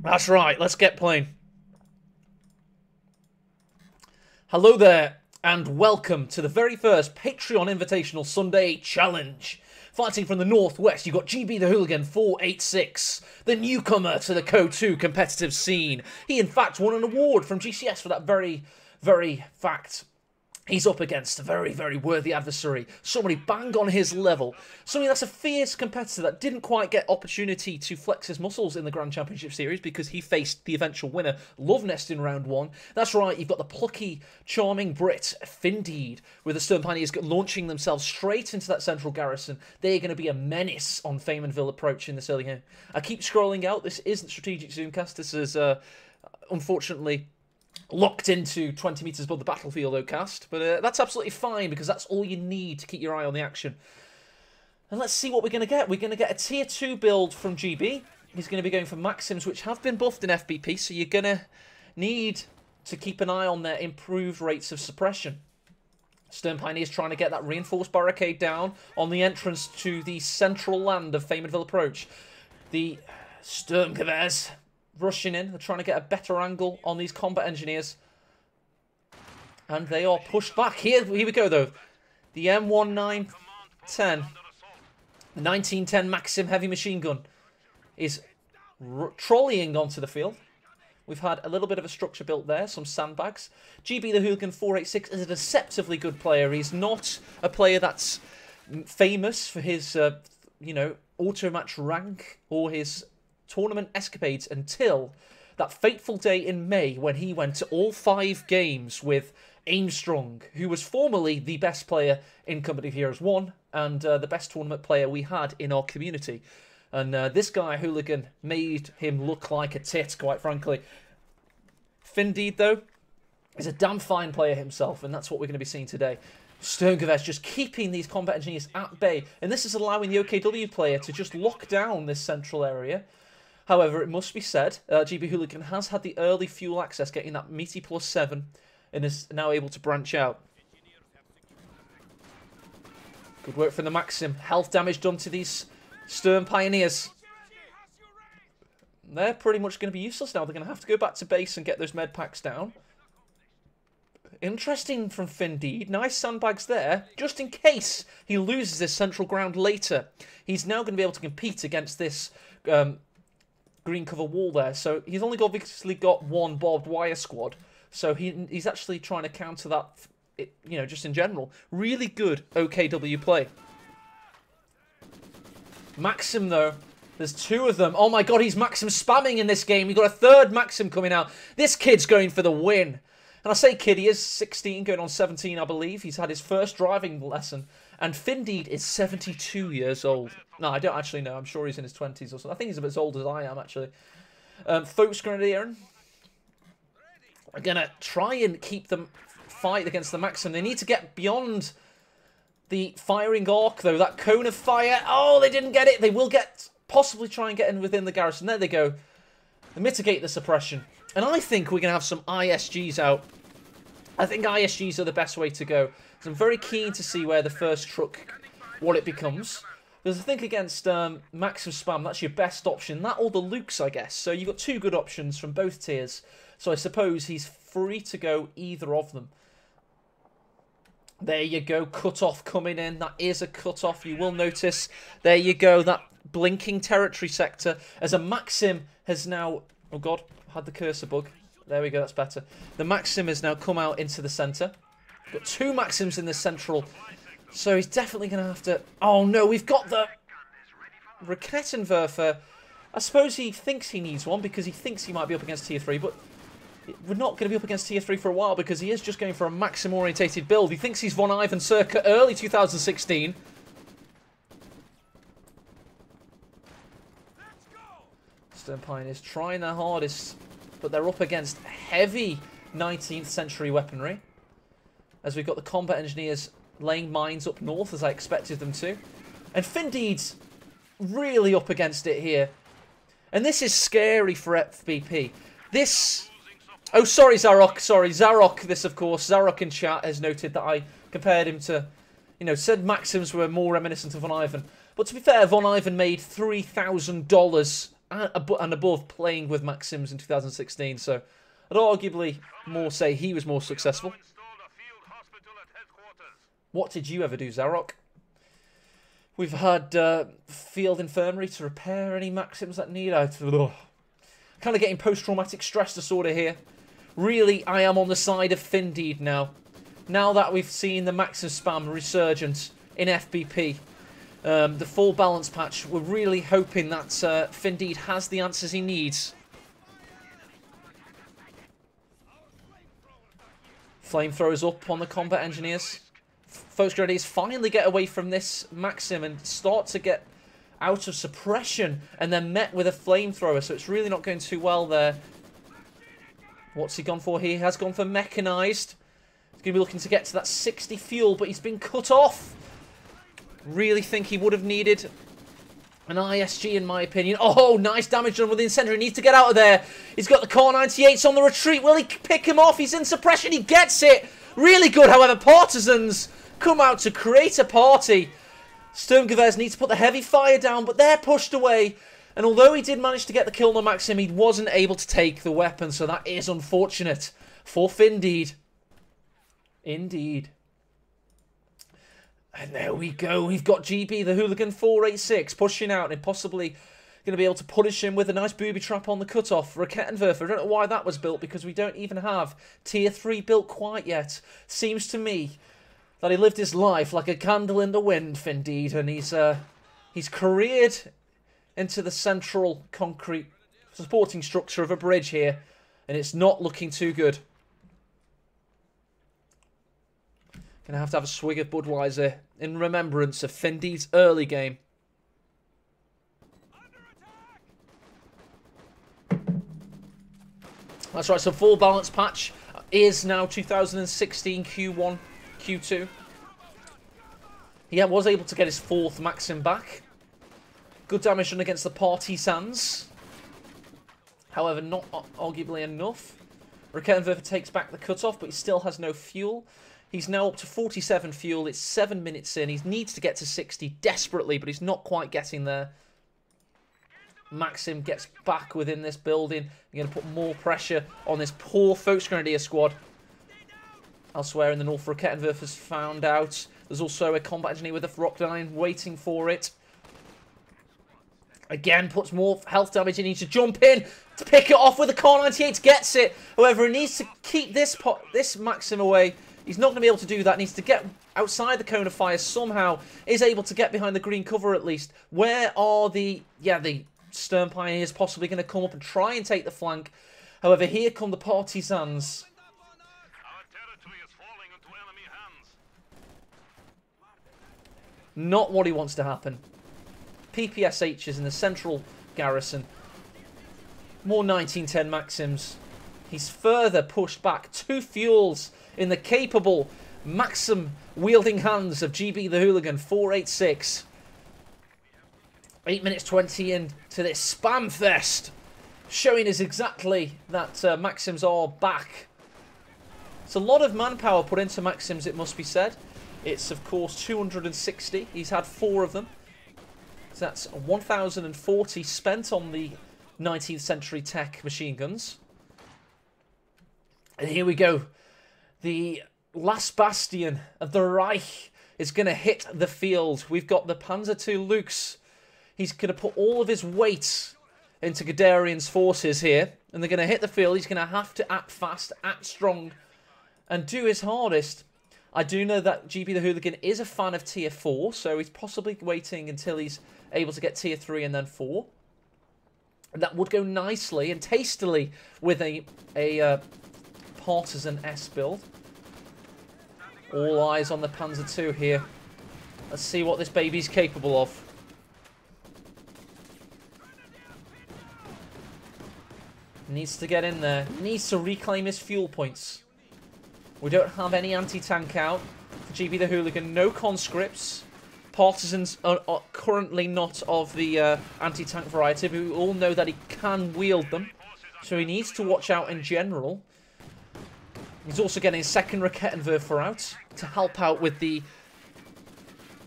That's right, let's get playing. Hello there, and welcome to the very first Patreon Invitational Sunday Challenge. Fighting from the northwest, you've got TheHooligan486, the newcomer to the Co2 competitive scene. He, in fact, won an award from GCS for that very fact. He's up against a very worthy adversary. Somebody bang on his level. Somebody that's a fierce competitor that didn't quite get opportunity to flex his muscles in the Grand Championship Series because he faced the eventual winner, Love Nest, in round one. That's right, you've got the plucky, charming Brit, Finndeed, with the Stern Pioneers launching themselves straight into that central garrison. They're going to be a menace on Faymanville approach in this early game. I keep scrolling out. This isn't Strategic Zoomcast. This is, unfortunately, locked into 20 metres above the battlefield, Ocast. But that's absolutely fine, because that's all you need to keep your eye on the action. And let's see what we're going to get. We're going to get a Tier 2 build from GB. He's going to be going for Maxims, which have been buffed in FBP, so you're going to need to keep an eye on their improved rates of suppression. Stern Pioneers trying to get that reinforced barricade down on the entrance to the central land of Faymanville approach. The Sturmgewehrs rushing in. They're trying to get a better angle on these combat engineers. And they are pushed back. Here we go, though. The M1910. The 1910 Maxim heavy machine gun is trolleying onto the field. We've had a little bit of a structure built there. Some sandbags. GB TheHooligan486 is a deceptively good player. He's not a player that's famous for his, auto-match rank or his tournament escapades until that fateful day in May when he went to all 5 games with Aimstrong, who was formerly the best player in Company of Heroes 1 and the best tournament player we had in our community. And this guy, Hooligan, made him look like a tit, quite frankly. Finndeed, though, is a damn fine player himself, and that's what we're going to be seeing today. Sturmgewehrs just keeping these combat engineers at bay, and this is allowing the OKW player to just lock down this central area. However, it must be said, GB Hooligan has had the early fuel access, getting that meaty +7, and is now able to branch out. Good work from the Maxim. Health damage done to these Stern Pioneers. They're pretty much going to be useless now. They're going to have to go back to base and get those med packs down. Interesting from Finndeed. Nice sandbags there, just in case he loses this central ground later. He's now going to be able to compete against this green cover wall there. So he's only obviously got one barbed wire squad. So he's actually trying to counter that, just in general. Really good OKW play. Maxim, though. There's 2 of them. Oh my god, he's Maxim spamming in this game. You've got a 3rd Maxim coming out. This kid's going for the win. And I say kid, he is 16, going on 17, I believe. He's had his first driving lesson. And Finndeed is 72 years old. No, I don't actually know. I'm sure he's in his 20s or something. I think he's a bit as old as I am, actually. Folks Grenadier are going to try and keep them fight against the Maxim. They need to get beyond the firing arc, though. That cone of fire. Oh, they didn't get it. They will possibly try and get in within the garrison. There they go. They mitigate the suppression. And I think we're going to have some ISGs out. I think ISGs are the best way to go. So I'm very keen to see where the first truck, what it becomes. Because I think against Maxim Spam, that's your best option. That or the Lukes, I guess. So you've got 2 good options from both tiers. So I suppose he's free to go either of them. There you go, cut-off coming in. That is a cut-off, you will notice. There you go, that blinking territory sector. As a Maxim has now... Oh god, had the cursor bug. There we go, that's better. The Maxim has now come out into the centre. Got 2 Maxims in the central. So he's definitely going to have to... Oh no, we've got the Rakettenwerfer. I suppose he thinks he needs one because he thinks he might be up against Tier 3, but we're not going to be up against Tier 3 for a while because he is just going for a Maxim-orientated build. He thinks he's Von Ivan circa early 2016. Stern Pioneers trying their hardest, but they're up against heavy 19th century weaponry. As we've got the combat engineers laying mines up north, as I expected them to. And Finndeed's really up against it here. And this is scary for FBP. This... Oh, sorry, Zarok. Sorry, Zarok, this, of course. Zarok in chat has noted that I compared him to... said Maxims were more reminiscent of Von Ivan. But to be fair, Von Ivan made $3,000 and above playing with Maxims in 2016. So I'd arguably more say he was more successful. What did you ever do, Zarok? We've had field infirmary to repair any Maxims that need. Kind of getting post-traumatic stress disorder here. Really, I am on the side of Finndeed now. Now that we've seen the Maxim spam resurgent in FBP, the full balance patch, we're really hoping that Finndeed has the answers he needs. Flamethrowers up on the combat engineers. Folks Grenadiers finally get away from this Maxim and start to get out of suppression, and then met with a flamethrower, so it's really not going too well there. What's he gone for here? He has gone for mechanized. He's going to be looking to get to that 60 fuel, but he's been cut off. Really think he would have needed an ISG, in my opinion. Oh, nice damage done with the incendiary. He needs to get out of there. He's got the Car 98s on the retreat. Will he pick him off? He's in suppression. He gets it. Really good, however. Partisans come out to create a party. Sturmgewehrs need to put the heavy fire down, but they're pushed away. And although he did manage to get the kill on Maxim, he wasn't able to take the weapon, so that is unfortunate for Finndeed. Indeed. And there we go. We've got GB, the Hooligan486, pushing out and possibly going to be able to punish him with a nice booby trap on the cutoff. Rakettenwerfer, I don't know why that was built, because we don't even have Tier 3 built quite yet. Seems to me that he lived his life like a candle in the wind, Finndeed, and he's careered into the central concrete supporting structure of a bridge here, and it's not looking too good. Gonna have to have a swig of Budweiser in remembrance of Finndeed's early game. That's right, so full balance patch is now 2016 Q1, Q2. He was able to get his 4th Maxim back. Good damage done against the Partisans. However, not arguably enough. Rakettenwerfer takes back the cutoff, but he still has no fuel. He's now up to 47 fuel. It's 7 minutes in. He needs to get to 60 desperately, but he's not quite getting there. Maxim gets back within this building. You're going to put more pressure on this poor Volksgrenadier squad. Elsewhere in the north, Rakettenwerfer's found out. There's also a combat engineer with a Rockline waiting for it. Again, puts more health damage in. He needs to jump in to pick it off with the Car 98. Gets it. However, he needs to keep this Maxim away. He's not going to be able to do that. He needs to get outside the cone of fire somehow. Is able to get behind the green cover at least. Where are the Stern Pioneers possibly going to come up and try and take the flank? However, here come the Partisans. Our territory is falling into enemy hands. Not what he wants to happen. PPSH is in the central garrison. More 1910 Maxims. He's further pushed back 2 fuels in the capable Maxim wielding hands of GB the Hooligan486. 8 minutes 20 into this spam fest, showing us exactly that Maxims are back. It's a lot of manpower put into Maxims, it must be said. It's of course 260. He's had 4 of them. So that's 1,040 spent on the 19th century tech machine guns. And here we go. The last bastion of the Reich is going to hit the field. We've got the Panzer II Lux. He's going to put all of his weight into Guderian's forces here. And they're going to hit the field. He's going to have to act fast, act strong, and do his hardest. I do know that GB the Hooligan is a fan of Tier 4, so he's possibly waiting until he's able to get Tier 3 and then 4. And that would go nicely and tastily with a Partisan S build. All eyes on the Panzer II here. Let's see what this baby's capable of. Needs to get in there. Needs to reclaim his fuel points. We don't have any anti-tank out for GB the Hooligan. No conscripts. Partisans are currently not of the anti-tank variety, but we all know that he can wield them. So he needs to watch out in general. He's also getting his second Rakettenwerfer out to help out with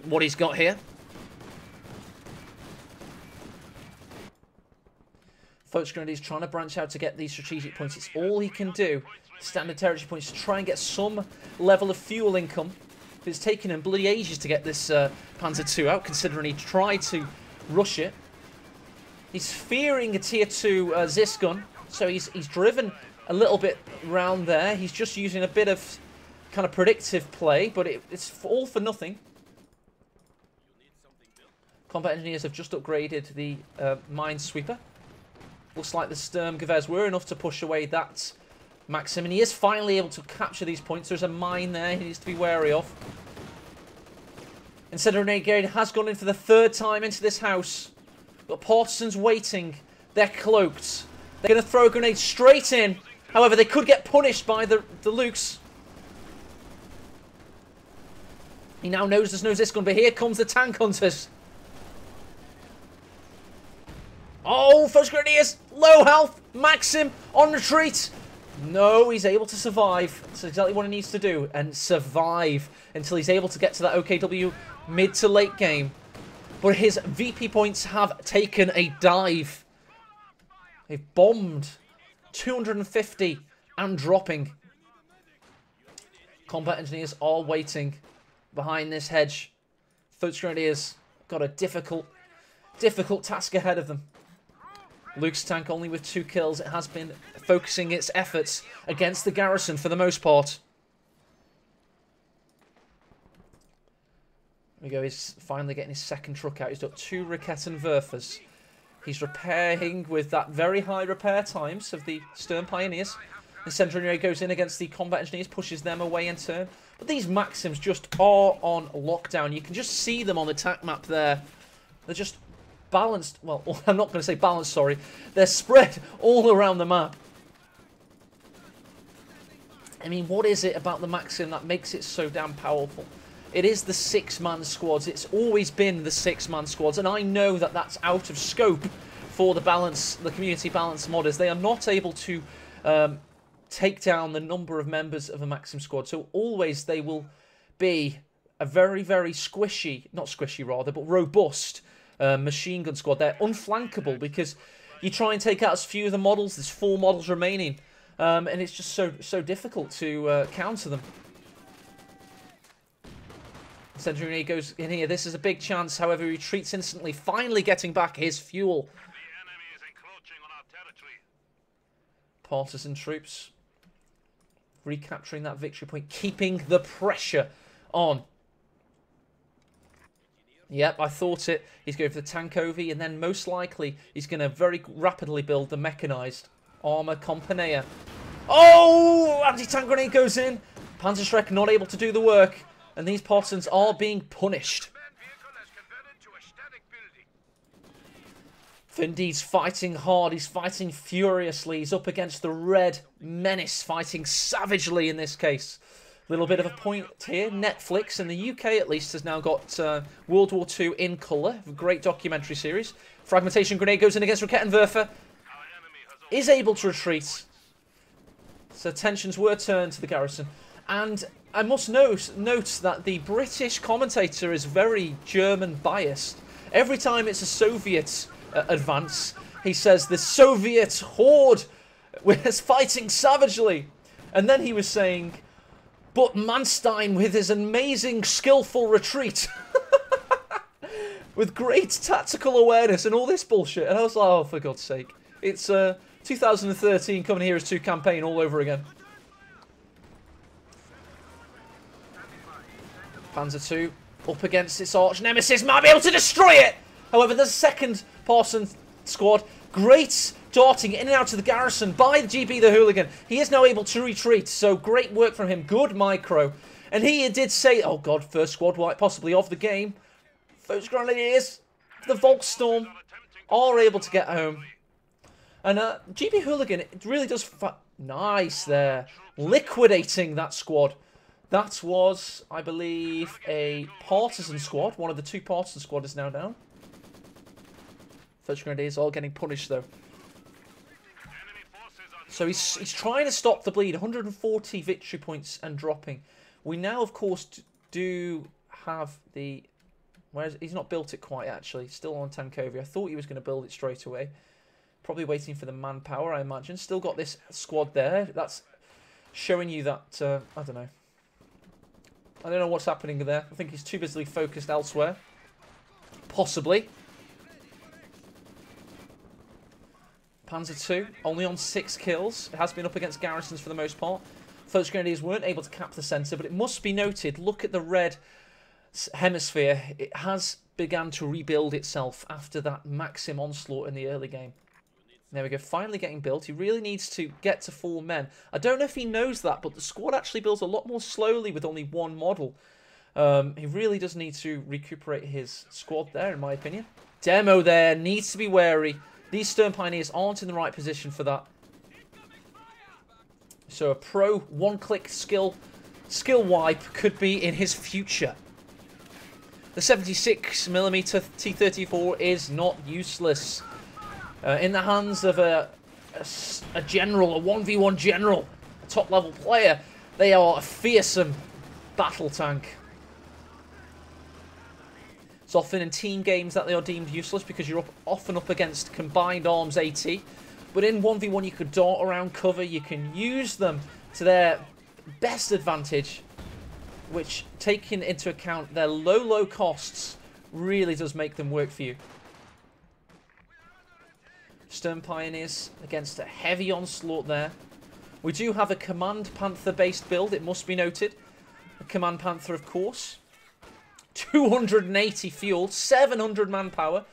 what he's got here. Folks Grenadiers trying to branch out to get these strategic points. It's all he can do. Standard territory points to try and get some level of fuel income. It's taken him bloody ages to get this Panzer II out, considering he tried to rush it. He's fearing a tier 2 Zis gun, so he's driven a little bit round there. He's just using a bit of kind of predictive play, but it's all for nothing. Combat engineers have just upgraded the Minesweeper. Looks like the Sturmgewehrs were enough to push away that Maxim, and he is finally able to capture these points. There's a mine there he needs to be wary of. Instead of Renegade has gone in for the 3rd time into this house. But Partisans waiting. They're cloaked. They're going to throw a grenade straight in. However, they could get punished by the Lukes. He now knows there's no Zis gun, but here comes the tank hunters. Oh, First Grenadiers, low health, Maxim on retreat. No, he's able to survive. That's exactly what he needs to do, and survive until he's able to get to that OKW mid to late game. But his VP points have taken a dive. They've bombed 250 and dropping. Combat engineers are waiting behind this hedge. First Grenadiers got a difficult task ahead of them. Luke's tank only with 2 kills. It has been focusing its efforts against the garrison for the most part. There we go. He's finally getting his 2nd truck out. He's got 2 Rakettenwerfers. He's repairing with that very high repair times of the Stern Pioneers. The Centurion goes in against the combat engineers, pushes them away in turn. But these Maxims just are on lockdown. You can just see them on the attack map there. They're just balanced. Well, I'm not going to say balanced, sorry. They're spread all around the map. I mean, what is it about the Maxim that makes it so damn powerful? It is the 6-man squads. It's always been the 6-man squads, and I know that that's out of scope for the community balance modders. They are not able to take down the number of members of a Maxim squad, so always they will be a very, very squishy, not squishy rather, but robust machine gun squad. They're unflankable because you try and take out as few of the models. There's 4 models remaining, and it's just so difficult to counter them. Centurion goes in here. This is a big chance. However, he retreats instantly, finally getting back his fuel. The enemy is encroaching on our territory. Partisan troops recapturing that victory point, keeping the pressure on. Yep, I thought it. He's going for the tank OV, and then most likely he's going to very rapidly build the mechanized armor Compania. Oh! Anti-tank grenade goes in. Panzerschreck not able to do the work. And these Partisans are being punished. Finndeed's fighting hard. He's fighting furiously. He's up against the Red Menace, fighting savagely in this case. Little bit of a point here. Netflix, in the UK at least, has now got World War II in colour. A great documentary series. Fragmentation grenade goes in against Rakettenwerfer. Is able to retreat. So tensions were turned to the garrison. And I must note that the British commentator is very German biased. Every time it's a Soviet advance, he says the Soviet horde was fighting savagely. And then he was saying, but Manstein with his amazing skillful retreat. With great tactical awareness and all this bullshit. And I was like, oh, for God's sake. It's 2013 Coming Heroes 2 campaign all over again. Panzer II up against its arch nemesis, might be able to destroy it! However, there's a 2nd Parson squad. Great darting in and out of the garrison by GB the Hooligan. He is now able to retreat, so great work from him. Good micro. And he did say, oh god, 1st squad wipe possibly of the game. First Grenadiers, the Volkstorm, are able to get home. And GB Hooligan, it really does... Nice there. Liquidating that squad. That was, I believe, a Partisan squad. One of the 2 Partisan squad is now down. First Grenadiers all getting punished, though. So he's trying to stop the bleed. 140 victory points and dropping. We now, of course, do have the... He's not built it quite, actually. Still on Tankovia. I thought he was going to build it straight away. Probably waiting for the manpower, I imagine. Still got this squad there. That's showing you that, I don't know. I don't know what's happening there. I think he's too busily focused elsewhere. Possibly. Panzer II, only on 6 kills. It has been up against garrisons for the most part. First Grenadiers weren't able to cap the centre, but it must be noted, look at the red hemisphere. It has begun to rebuild itself after that Maxim onslaught in the early game. There we go, finally getting built. He really needs to get to 4 men. I don't know if he knows that, but the squad actually builds a lot more slowly with only 1 model. He really does need to recuperate his squad there, in my opinion. Demo there, needs to be wary. These Stern Pioneers aren't in the right position for that. So a pro one-click skill wipe could be in his future. The 76mm T-34 is not useless. In the hands of a general, a 1v1 general, a top-level player, they are a fearsome battle tank. It's often in team games that they are deemed useless because you're often up against combined arms AT. But in 1v1 you could dart around cover, you can use them to their best advantage, which, taking into account their low costs, really does make them work for you. Stern Pioneers against a heavy onslaught there. We do have a Command Panther based build, it must be noted. A Command Panther, of course. 280 fuel, 700 manpower.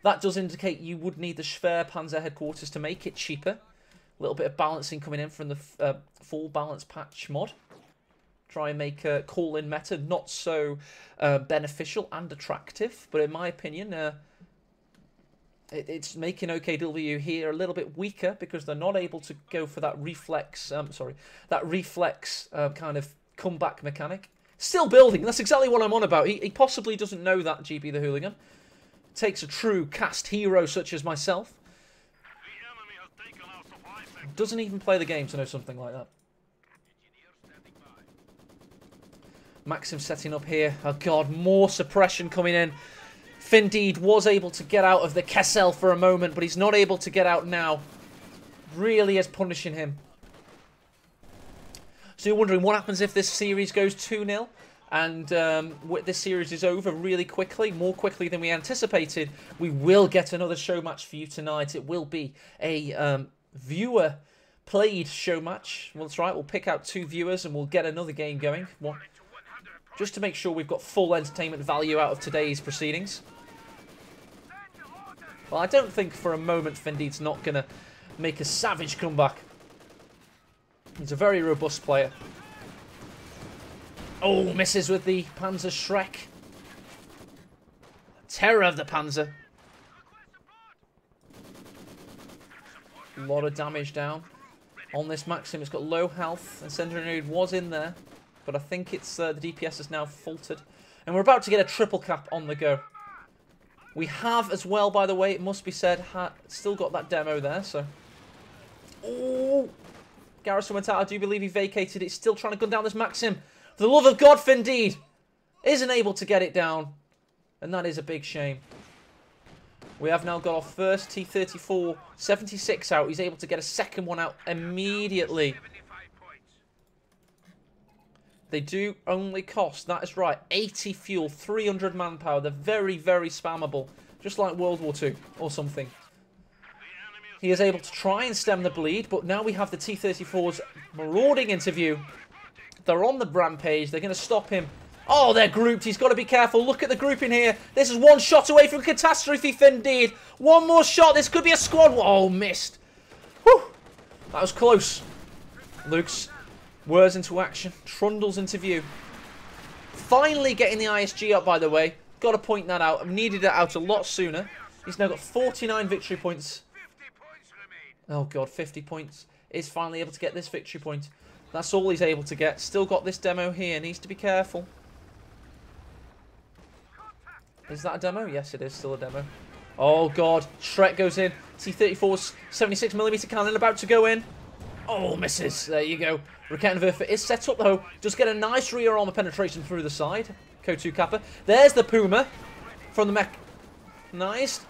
That does indicate you would need the Schwerpanzer headquarters to make it cheaper. A little bit of balancing coming in from the full balance patch mod. Try and make a call-in meta not so beneficial and attractive, but in my opinion, it's making OKW here a little bit weaker because they're not able to go for that reflex. Kind of comeback mechanic. Still building. That's exactly what I'm on about. He possibly doesn't know that, GB the Hooligan. Takes a true cast hero such as myself. Doesn't even play the game to know something like that. Maxim setting up here. Oh god, more suppression coming in. Finndeed was able to get out of the Kessel for a moment, but he's not able to get out now. Really is punishing him. So you're wondering what happens if this series goes 2-0 and this series is over really quickly, more quickly than we anticipated. We will get another show match for you tonight. It will be a viewer played show match. Well, that's right, we'll pick out 2 viewers and we'll get another game going. Just to make sure we've got full entertainment value out of today's proceedings. Well, I don't think for a moment Finndeed's not going to make a savage comeback. He's a very robust player. Oh, misses with the Panzer Shrek. Terror of the Panzer. A lot of damage down on this Maxim. It's got low health, and Sentry Grenade was in there, but I think it's the DPS has now faltered. And we're about to get a triple cap on the go. We have as well, by the way, it must be said, still got that demo there, so... Oh! Garrison went out. I do believe he vacated it. He's still trying to gun down this Maxim. For the love of God, Finndeed isn't able to get it down. And that is a big shame. We have now got our first T-34 76 out. He's able to get a second one out immediately. They do only cost, that is right, 80 fuel, 300 manpower. They're very, very spammable. Just like World War II or something. He is able to try and stem the bleed, but now we have the T-34s marauding into view. They're on the rampage. They're going to stop him. Oh, they're grouped. He's got to be careful. Look at the grouping here. This is one shot away from catastrophe, Finndeed. One more shot. This could be a squad. Oh, missed. Whew. That was close. Luke's whirs into action. Trundles into view. Finally getting the ISG up, by the way. Got to point that out. I've needed it out a lot sooner. He's now got 49 victory points. Oh, God, 50 points. Is finally able to get this victory point. That's all he's able to get. Still got this demo here. Needs to be careful. Is that a demo? Yes, it is still a demo. Oh, God. Shrek goes in. T-34's 76mm cannon about to go in. Oh, misses. There you go. Raketenwerfer is set up, though. Does get a nice rear armor penetration through the side. Ko2 Kappa. There's the Puma from the mech. Nice.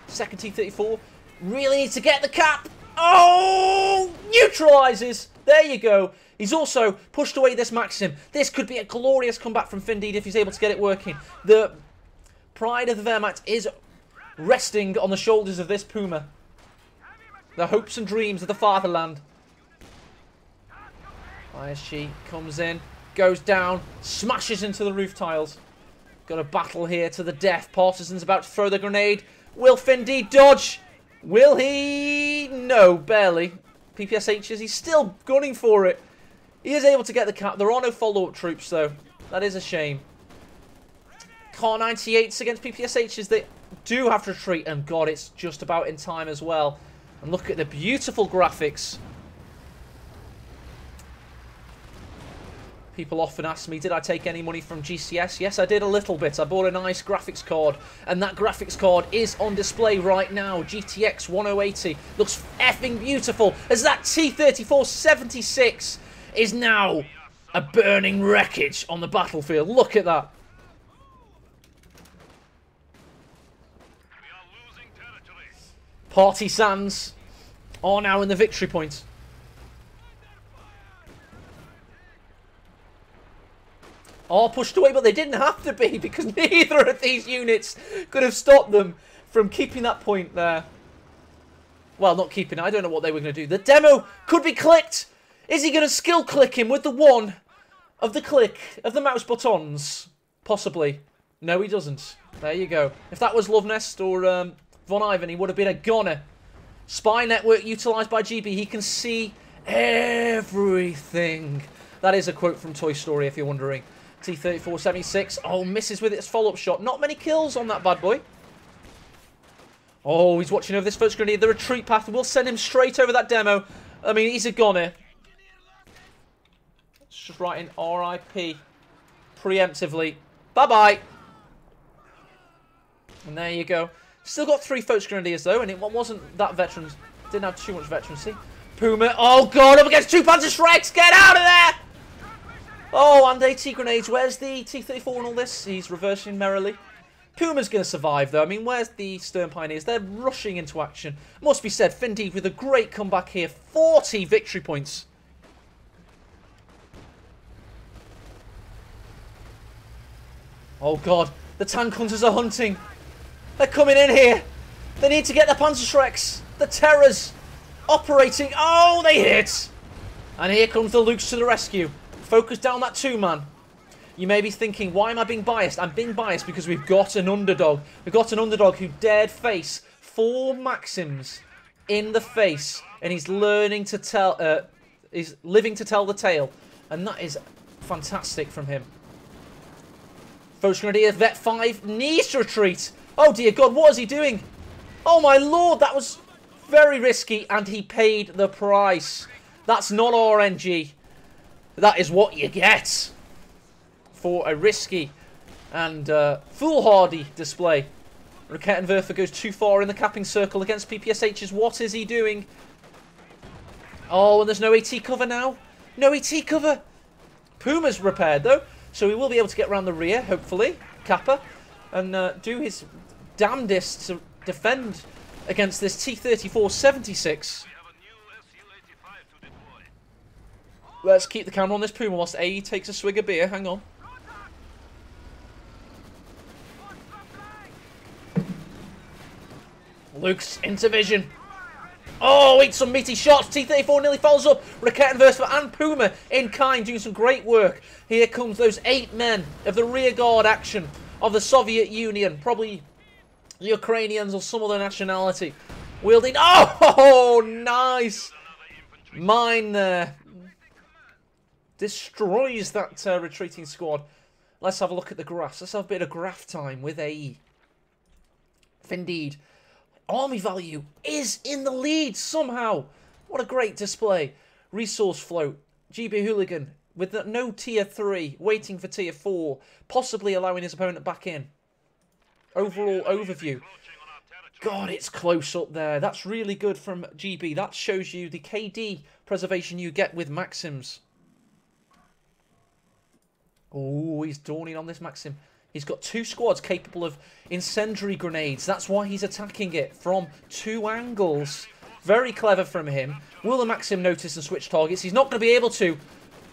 Second T-34. Really needs to get the cap. Oh! Neutralises. There you go. He's also pushed away this Maxim. This could be a glorious comeback from Finndeed if he's able to get it working. The pride of the Wehrmacht is resting on the shoulders of this Puma. The hopes and dreams of the fatherland. ISG comes in, goes down, smashes into the roof tiles. Got a battle here to the death. Partisan's about to throw the grenade. Will Finndeed dodge? Will he? No, barely. PPSH he's still gunning for it. He is able to get the cap. There are no follow-up troops, though. That is a shame. Car 98s against PPSHs. They do have to retreat. And, God, it's just about in time as well. And look at the beautiful graphics. People often ask me, did I take any money from GCS? Yes, I did a little bit. I bought a nice graphics card. And that graphics card is on display right now. GTX 1080. Looks effing beautiful. As that T-3476 is now a burning wreckage on the battlefield. Look at that. We are losing territory. Partisans are now in the victory point. Are pushed away, but they didn't have to be because neither of these units could have stopped them from keeping that point there. Well, not keeping it. I don't know what they were going to do. The demo could be clicked. Is he going to skill click him with the one of the click of the mouse buttons? Possibly. No, he doesn't. There you go. If that was Lovenest or Von Ivan, he would have been a goner. Spy network utilised by GB. He can see everything. That is a quote from Toy Story, if you're wondering. T-3476. Oh, misses with its follow-up shot. Not many kills on that bad boy. Oh, he's watching over this first grenade. The retreat path will send him straight over that demo. I mean, he's a goner. Let's just write in RIP preemptively. Bye-bye. And there you go. Still got 3 Folks Grenadiers, though, and it wasn't that veterans. Didn't have too much veterancy. Puma. Oh, God, up against 2 Panzer Shreks. Get out of there! Oh, and AT grenades. Where's the T-34 and all this? He's reversing merrily. Puma's going to survive, though. I mean, where's the Stern Pioneers? They're rushing into action. Must be said, Finndeed with a great comeback here. 40 victory points. Oh, God. The tank hunters are hunting. They're coming in here. They need to get the Panzerschrecks. The Terrors operating. Oh, they hit. And here comes the Lukes to the rescue. Focus down that 2-man. You may be thinking, why am I being biased? I'm being biased because we've got an underdog. We've got an underdog who dared face 4 Maxims in the face. And he's learning to tell... he's living to tell the tale. And that is fantastic from him. Folks Grenadier, Vet 5 needs to retreat. Oh dear God, what is he doing? Oh my lord, that was very risky and he paid the price. That's not RNG. That is what you get for a risky and foolhardy display. Rakettenwerfer goes too far in the capping circle against PPSHs. What is he doing? Oh, and there's no AT cover now. No AT cover. Puma's repaired though, so he will be able to get around the rear, hopefully. Kappa. And do his damnedest to defend against this T-3476. Let's keep the camera on this Puma whilst AE takes a swig of beer. Hang on. Luke's into vision. Oh, eats some meaty shots. T-34 nearly follows up. Rakettenwerfer and Puma in kind doing some great work. Here comes those 8 men of the rear guard action of the Soviet Union. Probably Ukrainians or some other nationality. Wielding... Oh, nice. Mine there. Destroys that retreating squad. Let's have a look at the graphs. Let's have a bit of graph time with AE. Finndeed. Army value is in the lead somehow. What a great display. Resource flow. GB Hooligan with no tier 3, waiting for tier 4, possibly allowing his opponent back in. Overall overview. God, it's close up there. That's really good from GB. That shows you the KD preservation you get with Maxims. Oh, he's dawning on this Maxim. He's got 2 squads capable of incendiary grenades. That's why he's attacking it from 2 angles. Very clever from him. Will the Maxim notice and switch targets? He's not going to be able to.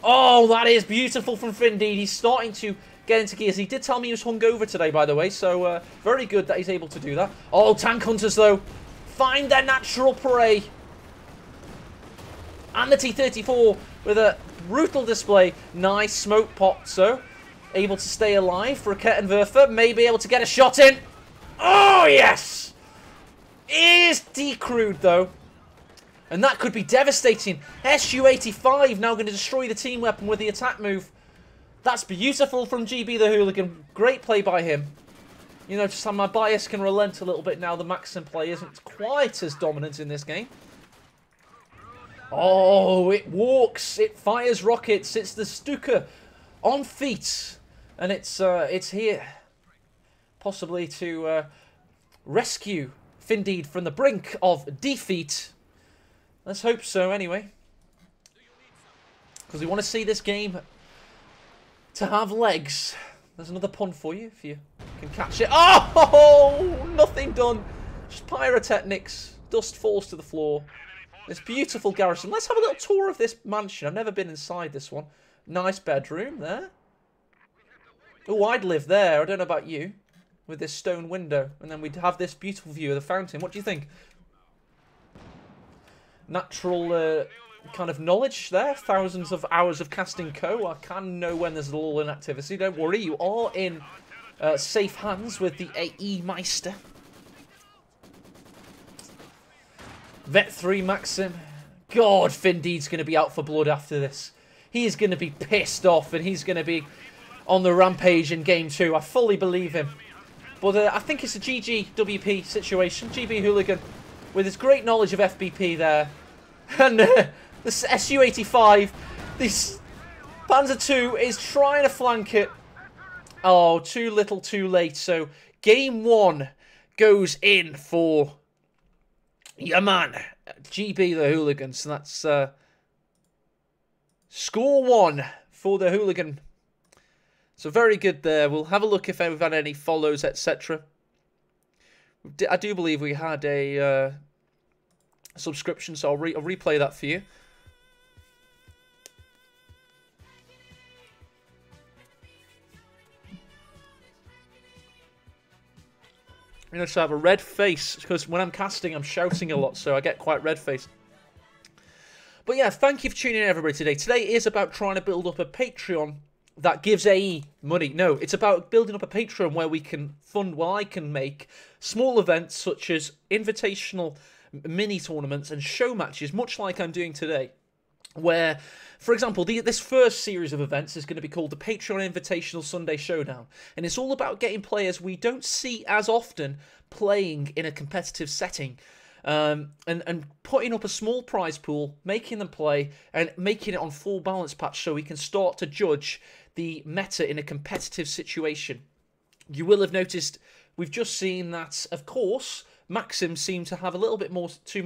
Oh, that is beautiful from Finndeed. He's starting to get into gears. He did tell me he was hungover today, by the way, so very good that he's able to do that. Oh, tank hunters, though, find their natural prey. And the T-34 with a brutal display. Nice smoke pot, so able to stay alive. Raketenwerfer may be able to get a shot in. Oh, yes! Is decrewed, though. And that could be devastating. Su-85 now going to destroy the team weapon with the attack move. That's beautiful from GB the Hooligan. Great play by him. You know, just how my bias can relent a little bit now. The Maxim play isn't quite as dominant in this game. Oh, it walks. It fires rockets. It's the Stuka on feet. And it's here. Possibly to rescue Finndeed from the brink of defeat. Let's hope so, anyway. Because we want to see this game to have legs. There's another pun for you, if you can catch it. Oh, nothing done. Just pyrotechnics. Dust falls to the floor. This beautiful garrison. Let's have a little tour of this mansion. I've never been inside this one. Nice bedroom there. Oh, I'd live there. I don't know about you. With this stone window. And then we'd have this beautiful view of the fountain. What do you think? Natural kind of knowledge there. Thousands of hours of casting co. I can know when there's a lull in activity. Don't worry, you are in safe hands with the AE Meister. Vet 3 Maxim. God, Finndeed's going to be out for blood after this. He is going to be pissed off and he's going to be on the rampage in Game 2. I fully believe him. But I think it's a GGWP situation. GB Hooligan with his great knowledge of FBP there. And the Su-85, this Panzer II is trying to flank it. Oh, too little, too late. So Game 1 goes in for your man, GB the Hooligan. So that's score 1 for the Hooligan. So very good there. We'll have a look if we've had any follows, etc. I do believe we had a subscription, so I'll replay that for you. You know, so I have a red face because when I'm casting, I'm shouting a lot, so I get quite red-faced. But yeah, thank you for tuning in, everybody, today. Today is about trying to build up a Patreon that gives AE money. No, it's about building up a Patreon where we can fund, well, I can make small events such as invitational mini tournaments and show matches, much like I'm doing today. Where, for example, this first series of events is going to be called the Patreon Invitational Sunday Showdown. And it's all about getting players we don't see as often playing in a competitive setting. And putting up a small prize pool, making them play, and making it on full balance patch so we can start to judge the meta in a competitive situation. You will have noticed we've just seen that, of course, Maxim seemed to have a little bit more too much